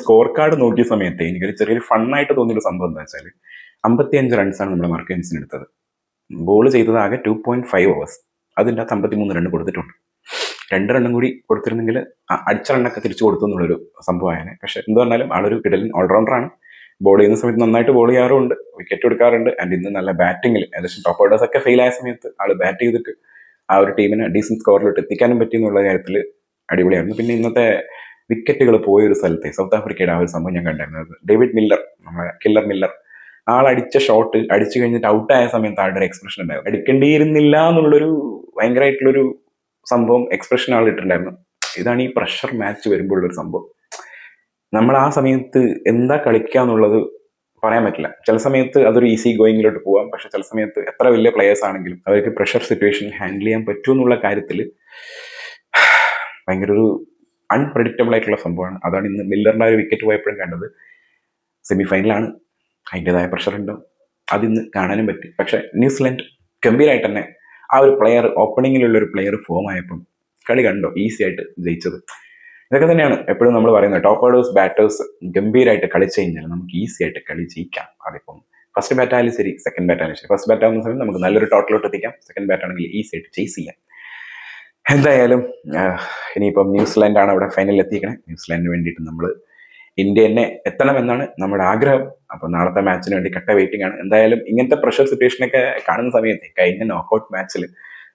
Score card നോക്കിയ സമയത്ത് എനിക്കൊരു ചെറിയൊരു ഫണ്ണായിട്ട് തോന്നിയൊരു സംഭവം എന്താ വെച്ചാൽ 55 റൺസാണ് നമ്മുടെ മാർക്കൻസിന് എടുത്തത്. ബോൾ ചെയ്തത് ആകെ 2.5 ഓവേഴ്സ്. അതിൻ്റെ അകത്ത് 53 റണ്ണ് കൊടുത്തിട്ടുണ്ട്. 2 റണ്ണും കൂടി കൊടുത്തിരുന്നെങ്കിൽ അടിച്ച റണ്ണൊക്കെ തിരിച്ചു കൊടുത്തു എന്നുള്ളൊരു സംഭവമാണ്. പക്ഷെ എന്ത് പറഞ്ഞാലും ആളൊരു കിടലൻ ഓൾറൗണ്ടറാണ്. ബോൾ ചെയ്യുന്ന സമയത്ത് നന്നായിട്ട് ബോൾ ചെയ്യാറുണ്ട്, വിക്കറ്റ് എടുക്കാറുണ്ട്. ആൻഡ് ഇന്ന് നല്ല ബാറ്റിങ്ങിൽ ഏകദേശം ടോപ്പ് ഓർഡേഴ്സ് ഒക്കെ ഫെയിൽ ആയ സമയത്ത് ആള് ബാറ്റ് ചെയ്തിട്ട് ആ ഒരു ടീമിനെ ഡീസന്റ് സ്കോറിലോട്ട് എത്തിക്കാനും പറ്റി എന്നുള്ള കാര്യത്തിൽ അടിപൊളിയായിരുന്നു. പിന്നെ ഇന്നത്തെ വിക്കറ്റുകൾ പോയൊരു സ്ഥലത്തെ സൗത്ത് ആഫ്രിക്കയുടെ ആ ഒരു സംഭവം ഞാൻ കണ്ടായിരുന്നത്. ഡേവിഡ് മില്ലർ, നമ്മുടെ കില്ലർ മില്ലർ, ആളടിച്ച ഷോട്ട് അടിച്ചു കഴിഞ്ഞിട്ട് ഔട്ടായ സമയത്ത് ആളുടെ ഒരു എക്സ്പ്രഷൻ ഉണ്ടായിരുന്നു. അടിക്കേണ്ടിയിരുന്നില്ല എന്നുള്ളൊരു ഭയങ്കരമായിട്ടുള്ളൊരു സംഭവം എക്സ്പ്രഷൻ ആൾ ഇട്ടിട്ടുണ്ടായിരുന്നു. ഇതാണ് ഈ പ്രഷർ മാച്ച് വരുമ്പോഴുള്ളൊരു സംഭവം. നമ്മൾ ആ സമയത്ത് എന്താ കളിക്കുക എന്നുള്ളത് പറയാൻ പറ്റില്ല. ചില സമയത്ത് അതൊരു ഈസി ഗോയിങ്ങിലോട്ട് പോകാം. പക്ഷെ ചില സമയത്ത് എത്ര വലിയ പ്ലെയേഴ്സ് ആണെങ്കിലും അവർക്ക് പ്രഷർ സിറ്റുവേഷൻ ഹാൻഡിൽ ചെയ്യാൻ പറ്റുമെന്നുള്ള കാര്യത്തിൽ ഭയങ്കര ഒരു അൺപ്രഡിക്റ്റബിൾ ആയിട്ടുള്ള സംഭവമാണ്. അതാണ് ഇന്ന് മില്ലറിൻ്റെ ഒരു വിക്കറ്റ് പോയപ്പോഴും കണ്ടത്. സെമി ഫൈനലാണ്, അതിൻ്റെതായ പ്രഷർ ഉണ്ടാവും, അതിന്ന് കാണാനും പറ്റി. പക്ഷെ ന്യൂസിലൻഡ് ഗംഭീരമായിട്ട് തന്നെ ആ ഒരു പ്ലെയർ, ഓപ്പണിങ്ങിലുള്ളൊരു പ്ലെയർ ഫോം ആയപ്പം കളി കണ്ടോ ഈസി ആയിട്ട് ജയിച്ചത്. ഇതൊക്കെ തന്നെയാണ് എപ്പോഴും നമ്മൾ പറയുന്നത്. ടോപ്പ് ഓർഡേഴ്സ് ബാറ്റേഴ്സ് ഗംഭീരമായിട്ട് കളിച്ചു കഴിഞ്ഞാൽ നമുക്ക് ഈസി ആയിട്ട് കളി ജയിക്കാം. അതിപ്പം ഫസ്റ്റ് ബാറ്റ് ആയാലും ശരി, സെക്കൻഡ് ബാറ്റ് ആയാലും ശരി. ഫസ്റ്റ് ബാറ്റ് ആകുന്ന സമയത്ത് നമുക്ക് നല്ലൊരു ടോട്ടലോട്ട് എത്തിക്കാം. സെക്കൻഡ് ബാറ്റ് ആണെങ്കിൽ ഈസി ആയിട്ട് ചേസ് ചെയ്യാം. എന്തായാലും ഇനിയിപ്പം ന്യൂസിലാൻഡാണ് അവിടെ ഫൈനലിൽ എത്തിക്കണേ. ന്യൂസിലാൻഡിന് വേണ്ടിയിട്ട് നമ്മൾ ഇന്ത്യ തന്നെ എത്തണമെന്നാണ് നമ്മുടെ ആഗ്രഹം. അപ്പോൾ നാളത്തെ മാച്ചിന് വേണ്ടി കട്ട വെയിറ്റിംഗ് ആണ്. എന്തായാലും ഇങ്ങനത്തെ പ്രഷർ സിറ്റുവേഷനൊക്കെ കാണുന്ന സമയത്ത് കഴിഞ്ഞ നോക്കൗട്ട് മാച്ചിൽ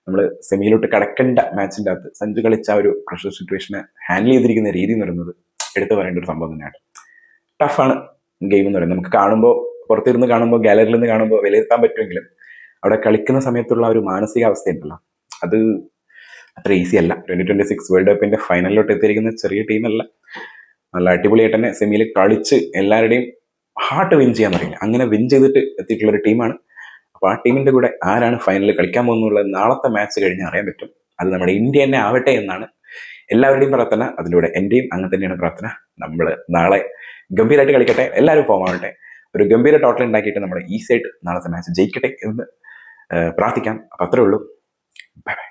നമ്മൾ സെമിയിലോട്ട് കടക്കേണ്ട മാച്ചിൻ്റെ അകത്ത് സഞ്ജു കളിച്ച ഒരു പ്രഷർ സിറ്റുവേഷനെ ഹാൻഡിൽ ചെയ്തിരിക്കുന്ന രീതി എന്ന് പറയുന്നത് എടുത്തു പറയേണ്ട ഒരു സംഭവം തന്നെയാണ്. ടഫാണ് ഗെയിം എന്ന് പറയുന്നത്. നമുക്ക് കാണുമ്പോൾ, പുറത്തിരുന്ന് കാണുമ്പോൾ, ഗാലറിയിൽ നിന്ന് കാണുമ്പോൾ വിലയിരുത്താൻ പറ്റുമെങ്കിലും അവിടെ കളിക്കുന്ന സമയത്തുള്ള ഒരു മാനസികാവസ്ഥ ഉണ്ടല്ലോ, അത് അത്ര ഈസി അല്ല. 2026 വേൾഡ് കപ്പിന്റെ ഫൈനലിലോട്ട് എത്തിയിരിക്കുന്ന ചെറിയ ടീമല്ല. നല്ല അടിപൊളിയായിട്ട് തന്നെ സെമിയിൽ കളിച്ച് എല്ലാവരുടെയും ഹാർട്ട് വിൻ ചെയ്യാൻ അറിയില്ല, അങ്ങനെ വിൻ ചെയ്തിട്ട് എത്തിയിട്ടുള്ളൊരു ടീമാണ്. അപ്പോൾ ആ ടീമിന്റെ കൂടെ ആരാണ് ഫൈനലിൽ കളിക്കാൻ പോകുന്നുള്ളത് നാളത്തെ മാച്ച് കഴിഞ്ഞ് അറിയാൻ പറ്റും. അത് നമ്മുടെ ഇന്ത്യ തന്നെ ആവട്ടെ എന്നാണ് എല്ലാവരുടെയും പ്രാർത്ഥന. അതിലൂടെ എൻ്റെയും അങ്ങനെ തന്നെയാണ് പ്രാർത്ഥന. നമ്മൾ നാളെ ഗംഭീരമായിട്ട് കളിക്കട്ടെ, എല്ലാവരും ഫോം ആവട്ടെ, ഒരു ഗംഭീര ടോട്ടൽ ഉണ്ടാക്കിയിട്ട് നമ്മൾ ഈസി ആയിട്ട് നാളത്തെ മാച്ച് ജയിക്കട്ടെ എന്ന് പ്രാർത്ഥിക്കാം. അപ്പം അത്രേ ഉള്ളൂ. Bye bye.